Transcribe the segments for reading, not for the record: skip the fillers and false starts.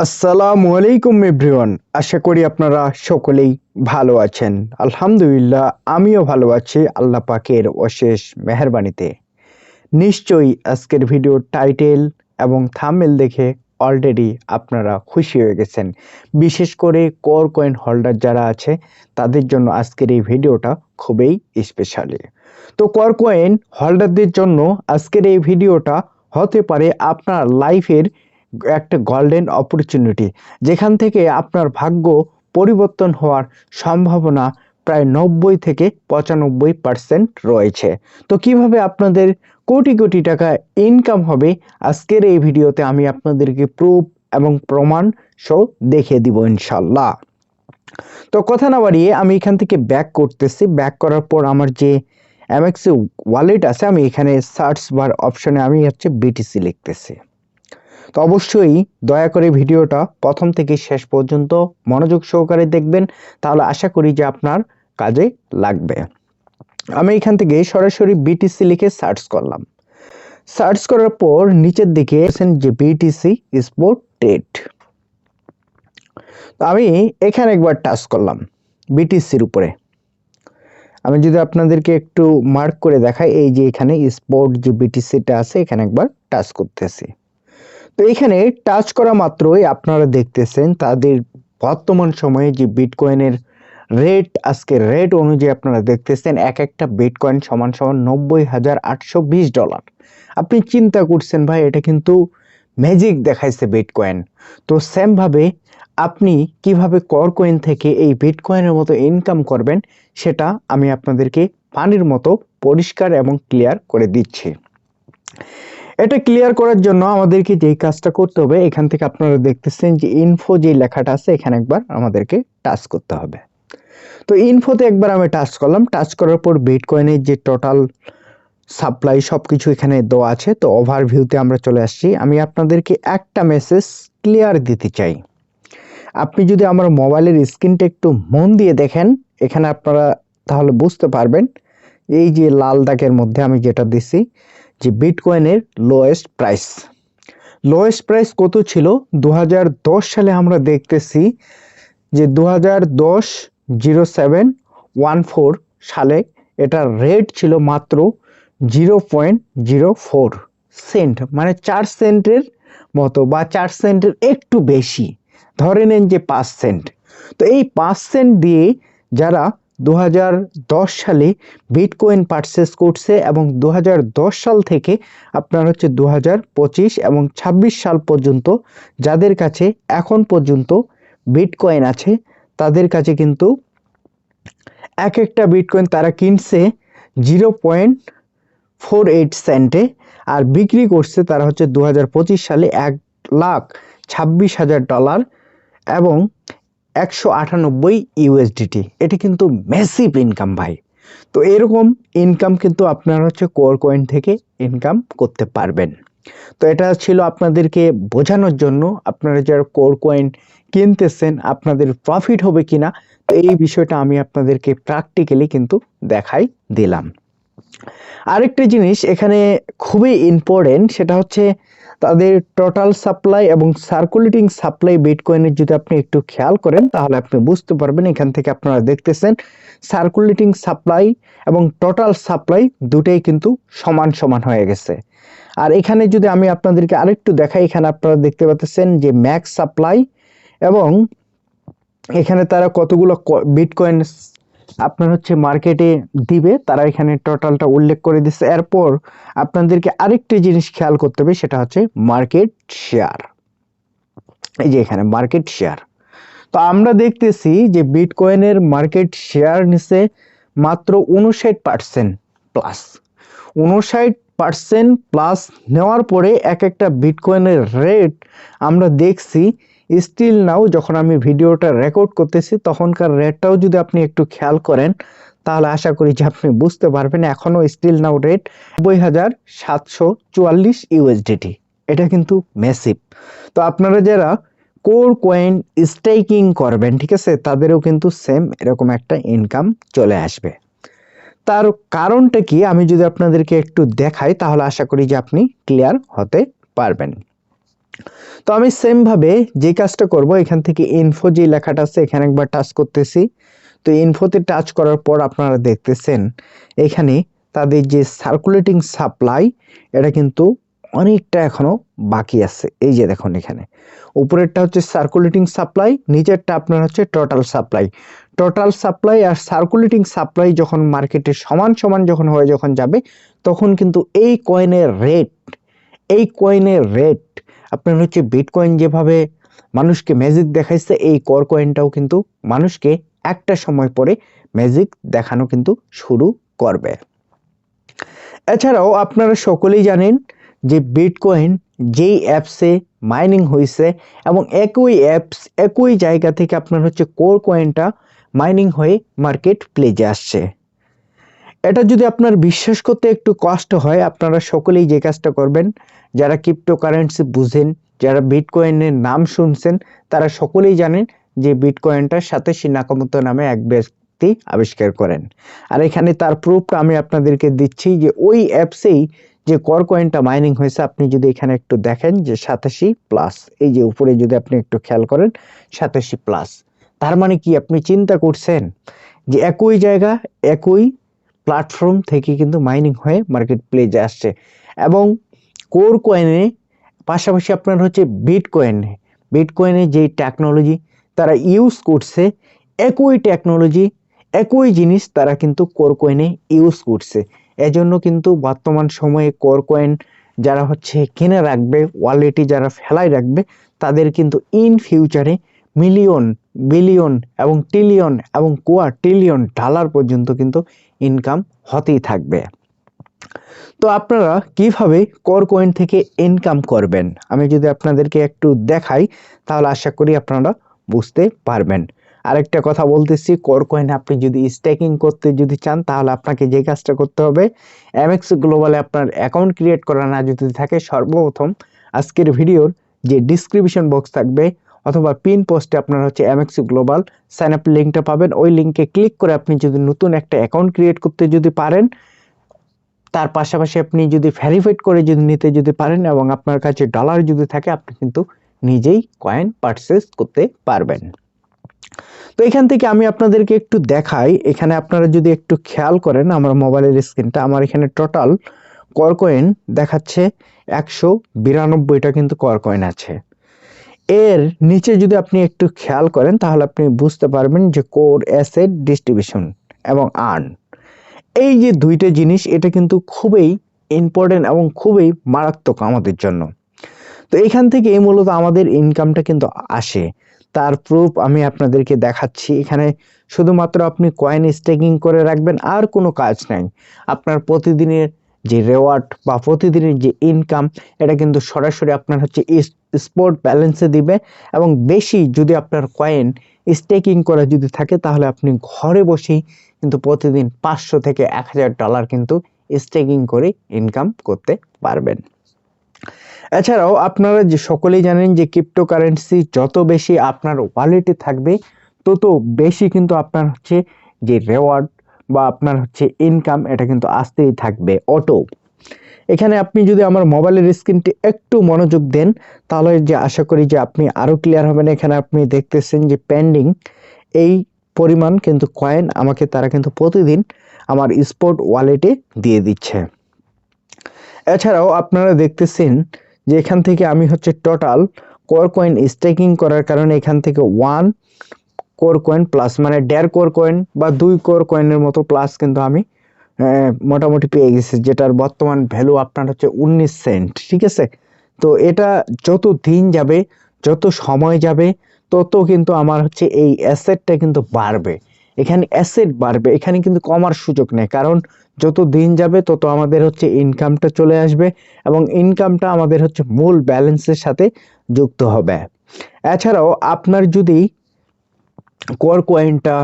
আসসালামু আলাইকুম এভরিওয়ান, আশা করি আপনারা সকলেই ভালো আছেন। আলহামদুলিল্লাহ, আমিও ভালো আছি আল্লাহ পাকের অশেষ মেহেরবানিতে। নিশ্চয়ই আজকের ভিডিও টাইটেল এবং থাম্বনেল দেখে অলরেডি আপনারা খুশি হয়ে গেছেন। বিশেষ করে কোর কয়েন হোল্ডার যারা আছে তাদের জন্য আজকের এই ভিডিওটা খুবই স্পেশালি। তো কোর কয়েন হোল্ডারদের জন্য আজকের এই ভিডিওটা হতে পারে আপনার লাইফের একটা গোল্ডেন অপরচুনিটি, যেখান থেকে আপনার ভাগ্য পরিবর্তন হওয়ার সম্ভাবনা প্রায় 90 থেকে 95% রয়েছে। তো কিভাবে আপনাদের কোটি কোটি টাকা ইনকাম হবে আজকের এই ভিডিওতে আমি আপনাদেরকে প্রুফ এবং প্রমাণ সহ দেখিয়ে দিব ইনশাল্লাহ। তো কথা না বাড়িয়ে আমি এখান থেকে ব্যাক করতেছি। ব্যাক করার পর আমার যে এমএক্স ওয়ালেট আছে, আমি এখানে সার্চ বার অপশনে আমি বিটিসি লিখতেছি। তো অবশ্যই দয়া করে ভিডিওটা প্রথম থেকে শেষ পর্যন্ত মনোযোগ সহকারে দেখবেন, তাহলে আশা করি যে আপনার কাজে লাগবে। আমি এখান থেকে সরাসরি বিটিসি লিখে সার্চ করলাম। সার্চ করার পর নিচের দিকে যে বিটিসি স্পট ট্রেড, তো আমি এখানে একবার টাচ করলাম বিটিসির উপরে। আমি যদি আপনাদেরকে একটু মার্ক করে দেখাই, এই যে এখানে স্পট যে বিটিসিটা আছে এখানে একবার টাচ করতেছি। তো এখানে টাচ করা মাত্রই আপনারা দেখতেছেন তাদের বর্তমান সময়ে যে বিটকয়েনের রেট, আজকের রেট অনুযায়ী আপনারা দেখতেছেন এক একটা বিটকয়েন সমান সমান $90,820। আপনি চিন্তা করছেন ভাই, এটা কিন্তু ম্যাজিক দেখাইছে বিটকয়েন। তো সেম ভাবে আপনি কিভাবে কোর কয়েন থেকে এই বিটকয়েনের মতো ইনকাম করবেন সেটা আমি আপনাদেরকে পানির মতো পরিষ্কার এবং ক্লিয়ার করে দিচ্ছি। এটা ক্লিয়ার করার জন্য আমাদেরকে যেই কাজটা করতে হবে, এখান থেকে আপনারা দেখতেছেন যে ইনফো যে লেখাটা আছে এখানে একবার আমাদেরকে টাচ করতে হবে। তো ইনফোতে একবার আমি টাচ করলাম। টাচ করার পর বিটকয়েনের যে টোটাল সাপ্লাই সবকিছু এখানে দেওয়া আছে। তো ওভারভিউতে আমরা চলে আসছি। আমি আপনাদেরকে একটা মেসেজ ক্লিয়ার দিতে চাই। আপনি যদি আমার মোবাইলের স্ক্রিনটা একটু মন দিয়ে দেখেন, এখানে আপনারা তাহলে বুঝতে পারবেন এই যে লাল দাগের মধ্যে আমি যেটা দিছি যে বিটকয়েনের লোয়েস্ট প্রাইস কত ছিল 2010 সালে। আমরা দেখতেছি যে 2010-07-14 সালে এটার রেট ছিল মাত্র 0.04 সেন্ট, মানে 4 সেন্টের মতো বা 4 সেন্টের একটু বেশি, ধরে নেন যে 5 সেন্ট। তো এই 5 সেন্ট দিয়ে যারা 2010 সালে বিটকয়েন পারচেস করছে এবং 2010 সাল থেকে আপনার 2025 এবং 26 সাল পর্যন্ত যাদের কাছে এখন পর্যন্ত বিটকয়েন আছে, তাদের কাছে কিন্তু এক একটা বিটকয়েন তারা কিনছে 0.48 সেন্টে আর বিক্রি করছে তারা 2025 সালে $1,26,000 এবং 198 ইউএসডিটি। এটা কিন্তু ম্যাসিভ ইনকাম ভাই। তো এরকম ইনকাম কিন্তু আপনারা কোর কয়েন থেকে ইনকাম করতে পারবেন। তো এটা ছিল আপনাদেরকে বোঝানোর জন্য, আপনারা যারা কোর কয়েন কিনতেছেন আপনাদের প্রফিট হবে কিনা, তো এই বিষয়টা আমি আপনাদেরকে প্র্যাকটিক্যালি কিন্তু দেখাই দিলাম। আরেকটা জিনিস এখানে খুবই ইম্পর্টেন্ট, সেটা হচ্ছে তাদের টোটাল সাপ্লাই এবং সার্কুলেটিং সাপ্লাই বিটকয়েনের যদি আপনি একটু খেয়াল করেন তাহলে আপনি বুঝতে পারবেন। এখান থেকে আপনারা দেখতেছেন সার্কুলেটিং সাপ্লাই এবং টোটাল সাপ্লাই দুটোই কিন্তু সমান সমান হয়ে গেছে। আর এখানে যদি আমি আপনাদেরকে আরেকটু দেখাই, এখানে আপনারা দেখতে পাচ্ছেন যে ম্যাক্স সাপ্লাই এবং এখানে তারা কতগুলো বিটকয়েন আপনার মার্কেটে দিবে তারা এখানে টোটালটা উল্লেখ করে দিচ্ছে। এরপর আপনাদেরকে আরেকটি জিনিস খেয়াল করতে হবে, সেটা হচ্ছে মার্কেট শেয়ার। এই যে এখানে মার্কেট শেয়ার, তো আমরা দেখতেছি যে বিটকয়েনের মার্কেট শেয়ার নিছে মাত্র 59% প্লাস। 59% প্লাস নেওয়ার পরে এক একটা বিটকয়েনের রেট আমরা দেখছি স্টিল নাও, যখন আমি ভিডিওটা রেকর্ড করতেছি তখনকার রেটটাও যদি আপনি একটু খেয়াল করেন তাহলে আশা করি যে আপনি বুঝতে পারবেন এখনো স্টিল নাও রেট 90,744 ইউএসডিটি। এটা কিন্তু ম্যাসিভ। তো আপনারা যারা কোর কয়েন স্টেকিং করবেন, ঠিক আছে, তাদেরও কিন্তু সেম এরকম একটা ইনকাম চলে আসবে। তার কারণটা কি আমি যদি আপনাদেরকে একটু দেখাই তাহলে আশা করি যে আপনি ক্লিয়ার হতে পারবেন। তো আমি সেম ভাবে যে কাজটা করব, এখান থেকে ইনফো যে লেখাটা আছে এখানে একবার টাচ করতেছি। তো ইনফোতে টাচ করার পর আপনারা দেখতেছেন এখানে তাদের যে সার্কুলেটিং সাপ্লাই এটা কিন্তু অনেকটা এখনো বাকি আছে। এই যে দেখুন এখানে উপরেরটা হচ্ছে সার্কুলেটিং সাপ্লাই, নিচেরটা আপনার হচ্ছে টোটাল সাপ্লাই। টোটাল সাপ্লাই আর সার্কুলেটিং সাপ্লাই যখন মার্কেটে সমান সমান যখন হয়ে যখন যাবে, তখন কিন্তু এই কয়েনের রেট আপনার হচ্ছে বিটকয়েন যেভাবে মানুষকে ম্যাজিক দেখাইছে, এই কর কয়েনটাও কিন্তু মানুষকে একটা সময় পরে ম্যাজিক দেখানো কিন্তু শুরু করবে। এছাড়াও আপনারা সকলেই জানেন যে বিটকয়েন যেই অ্যাপসে মাইনিং হয়েছে এবং একই অ্যাপস একই জায়গা থেকে আপনার হচ্ছে কোর কয়েনটা মাইনিং হয়ে মার্কেট প্লেজে আসছে। এটা যদি আপনার বিশ্বাস করতে একটু কষ্ট হয়, আপনারা সকলেই যে কাজটা করবেন, যারা ক্রিপ্টোকারেন্সি বুঝেন, যারা বিটকয়েনের নাম শুনছেন, তারা সকলেই জানেন যে বিটকয়েনটা সাতোশি নাকামোতো নামে এক ব্যক্তি আবিষ্কার করেন। আর এখানে তার প্রুফটা আমি আপনাদেরকে দিচ্ছি যে ওই অ্যাপসেই যে কর কয়েনটা মাইনিং হয়েছে, আপনি যদি এখানে একটু দেখেন যে 87+, এই যে উপরে যদি আপনি একটু খেয়াল করেন 87+, তার মানে কি আপনি চিন্তা করছেন যে একই জায়গা একই প্ল্যাটফর্ম থেকে কিন্তু মাইনিং হয়ে মার্কেট প্লেজে আসছে। এবং কোর কয়েনে পাশাপাশি আপনার হচ্ছে বিটকয়েনে যে টেকনোলজি তারা ইউজ করছে, একই টেকনোলজি একই জিনিস তারা কিন্তু কোর কয়েনে ইউজ করছে। এজন্য কিন্তু বর্তমান সময়ে কোর কয়েন যারা হচ্ছে কিনে রাখবে, ওয়ালেটে যারা ফেলাই রাখবে, তাদের কিন্তু ইন ফিউচারে মিলিয়ন, বিলিয়ন এবং ট্রিলিয়ন এবং কোয়ার্টিলিয়ন ডলার পর্যন্ত কিন্তু ইনকাম হতেই থাকবে। তো আপনারা কিভাবে কোর কয়েন থেকে ইনকাম করবেন আমি যদি আপনাদেরকে একটু দেখাই, তাহলে আশা করি আপনারা বুঝতে পারবেন। আরেকটা কথা বলতেছি, কোর কয়েন আপনি যদি স্টেকিং করতে যদি চান, তাহলে আপনাকে যে কাজটা করতে হবে, এমএক্স গ্লোবালে আপনার অ্যাকাউন্ট ক্রিয়েট করা না যদি থাকে, সর্বপ্রথম আজকের ভিডিওর যে ডিসক্রিপশন বক্স থাকবে অথবা পিন পোস্টে আপনার হচ্ছে এমএক্স গ্লোবাল সাইন আপ লিঙ্কটা পাবেন। ওই লিঙ্কে ক্লিক করে আপনি যদি নতুন একটা অ্যাকাউন্ট ক্রিয়েট করতে যদি পারেন, তার পাশাপাশি আপনি যদি ভেরিফাইড করে যদি নিতে যদি পারেন এবং আপনার কাছে ডলার যদি থাকে, আপনি কিন্তু নিজেই কয়েন পারচেজ করতে পারবেন। তো এখান থেকে আমি আপনাদেরকে একটু দেখাই, এখানে আপনারা যদি একটু খেয়াল করেন আমার মোবাইলের স্ক্রিনটা, আমার এখানে টোটাল কর কয়েন দেখাচ্ছে 192টা কিন্তু কর কয়েন আছে। এর নিচে যদি আপনি একটু খেয়াল করেন তাহলে আপনি বুঝতে পারবেন যে কোর অ্যাসেট ডিস্ট্রিবিউশন এবং আর্ন, এই যে দুইটা জিনিস এটা কিন্তু খুবই ইম্পর্টেন্ট এবং খুবই মারাত্মক আমাদের জন্য। তো এখান থেকে মূলত আমাদের ইনকামটা কিন্তু আসে। তার প্রুফ আমি আপনাদেরকে দেখাচ্ছি। এখানে শুধুমাত্র আপনি কয়েন স্টেকিং করে রাখবেন, আর কোনো কাজ নাই। আপনার প্রতিদিনের যে রেওয়ার্ড বা প্রতিদিনের যে ইনকাম, এটা কিন্তু সরাসরি আপনার হচ্ছে স্পট ব্যালেন্সে দিবে। এবং বেশি যদি আপনার কয়েন স্টেকিং করা যদি থাকে, তাহলে আপনি ঘরে বসেই কিন্তু প্রতিদিন 500 থেকে 1000 ডলার কিন্তু স্টেকিং করে ইনকাম করতে পারবেন। এছাড়াও আপনারা যে সকলেই জানেন যে ক্রিপ্টোকারেন্সি যত বেশি আপনার ওয়ালেটে থাকবে, তত বেশি কিন্তু আপনার হচ্ছে যে রেওয়ার্ড বা আপনার হচ্ছে ইনকাম, এটা কিন্তু আসতেই থাকবে অটো। এখানে আপনি যদি আমার মোবাইলের স্ক্রিনটি একটু মনোযোগ দেন, তাহলে যে আশা করি যে আপনি আরো ক্লিয়ার হবেন। এখানে আপনি দেখতেছেন যে পেন্ডিং এই পরিমাণ কিন্তু কয়েন আমাকে তারা কিন্তু প্রতিদিন আমার স্পট ওয়ালেটে দিয়ে দিচ্ছে। এছাড়াও আপনারা দেখতেছেন যে এখান থেকে আমি হচ্ছে টোটাল কোর কয়েন স্টেকিং করার কারণে এখান থেকে 1 কোর কয়েন প্লাস মানে 1.5 কোর কয়েন বা 2 কোর কয়েনের মতো প্লাস কিন্তু আমি মোটামুটি পেয়ে গেছি, যেটার বর্তমান ভ্যালু আপনার হচ্ছে 19 সেন্ট। ঠিক আছে, তো এটা যত দিন যাবে, যত সময় যাবে, তত কিন্তু আমার হচ্ছে এই অ্যাসেটটা কিন্তু বাড়বে। এখানে অ্যাসেট বাড়বে, এখানে কিন্তু কমার সুযোগ নেই, কারণ যত দিন যাবে তত আমাদের হচ্ছে ইনকামটা চলে আসবে এবং ইনকামটা আমাদের হচ্ছে মূল ব্যালেন্সের সাথে যুক্ত হবে। এছাড়াও আপনার যদি কোর কয়েনটা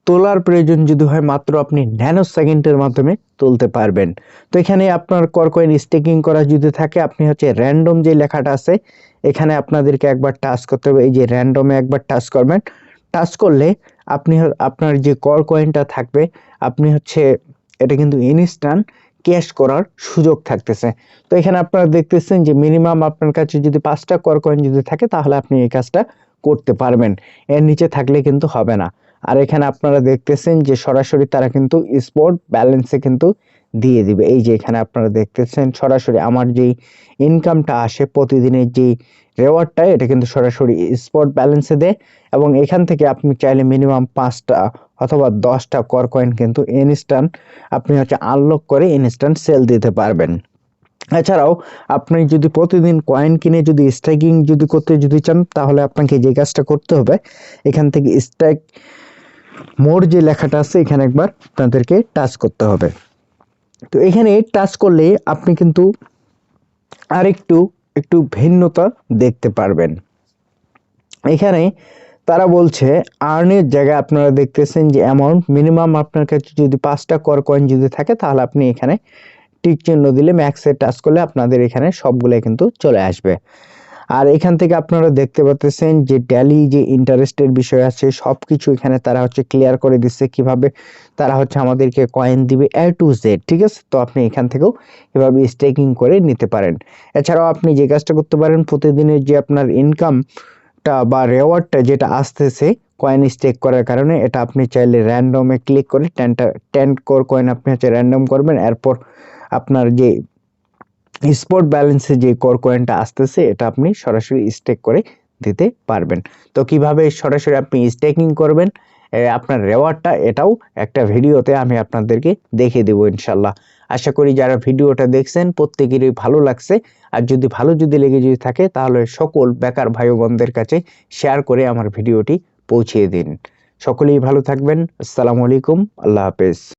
তোলার প্রয়োজন যদি হয়, মাত্র আপনি ন্যানো সেকেন্ডের মাধ্যমে তুলতে পারবেন। তো এখানে আপনার কোর কয়েন স্টেকিং করা যদি থাকে, আপনি হচ্ছে র্যান্ডম যে লেখাটা আছে এখানে আপনাদেরকে একবার টাচ করতে হবে। এই যে র্যান্ডমে একবার টাচ করবেন, টাচ করলে আপনি আপনার যে কোর কয়েনটা থাকবে, আপনি হচ্ছে এটা কিন্তু ইনস্ট্যান্ট ক্যাশ করার সুযোগ থাকতেছে। তো এখানে আপনারা দেখতেছেন যে মিনিমাম আপনার কাছে যদি 5টা কর কয়েন যদি থাকে তাহলে আপনি এই কাজটা করতে পারবেন, এর নিচে থাকলে কিন্তু হবে না। আর এখানে আপনারা দেখতেছেন যে সরাসরি তারা কিন্তু স্পট ব্যালেন্সে কিন্তু দিয়ে দিবে। এই যে এখানে আপনারা দেখতেছেন সরাসরি আমার যেই ইনকামটা আসে প্রতিদিনের যেই রেওয়ার্ডটা, এটা কিন্তু সরাসরি স্পট ব্যালেন্সে দেয় এবং এখান থেকে আপনি চাইলে মিনিমাম 5টা অথবা 10টা কর কয়েন কিন্তু ইনস্ট্যান্ট আপনি আনলক করে ইনস্ট্যান্ট সেল দিতে পারবেন। এছাড়াও আপনি যদি প্রতিদিন কয়েন কিনে যদি স্ট্যাকিং যদি করতে যদি চান তাহলে আপনাকে যে কাজটা করতে হবে, এখান থেকে স্ট্যাক মোর যে লেখাটা আছে এখানে একবার আপনাদেরকে টাচ করতে হবে। তো এখানে টাচ করলে আপনি কিন্তু একটু ভিন্নতা দেখতে পারবেন। এখানে তারা বলছে আর্নের জায়গায় আপনারা দেখতেছেন যে অ্যামাউন্ট মিনিমাম আপনার কাছে যদি 5টা কর কয়েন যদি থাকে তাহলে আপনি এখানে টিক চিহ্ন দিলে ম্যাক্সে টাচ করলে আপনাদের এখানে সবগুলো কিন্তু চলে আসবে। আর এখান থেকে আপনারা দেখতে পাচ্ছেন যে ডেইলি যে ইন্টারেস্টের বিষয় আছে সবকিছু এখানে তারা ক্লিয়ার করে দিচ্ছে, কিভাবে তারা আমাদেরকে কয়েন দিবে A to Z, ঠিক আছে। তো আপনি এখান থেকেও এভাবে স্টেকিং করে নিতে পারেন। এছাড়াও আপনি যে কাজটা করতে পারেন, প্রতিদিনের যে আপনার ইনকামটা বা রেওয়ার্ডটা যেটা আসতেছে কয়েন স্টেক করার কারণে, এটা আপনি চাইলে র্যান্ডমে ক্লিক করে 10 কোর কয়েন আপনি র্যান্ডম করবেন, এরপর আপনার যে স্পট ব্যালেন্সে যে কোর কয়েনটা আসতেছে এটা আপনি সরাসরি স্টেক করে দিতে পারবেন। তো কিভাবে সরাসরি আপনি স্টেকিং করবেন আপনার রেওয়ার্ডটা, এটাও একটা ভিডিওতে আমি আপনাদেরকে দেখিয়ে দেবো ইনশাল্লাহ। আশা করি যারা ভিডিওটা দেখছেন প্রত্যেকেরই ভালো লাগছে, আর যদি ভালো লেগে যদি থাকে তাহলে সকল বেকার ভাই বোনদের কাছে শেয়ার করে আমার ভিডিওটি পৌঁছিয়ে দিন। সকলেই ভালো থাকবেন। আসসালামু আলাইকুম, আল্লাহ হাফেজ।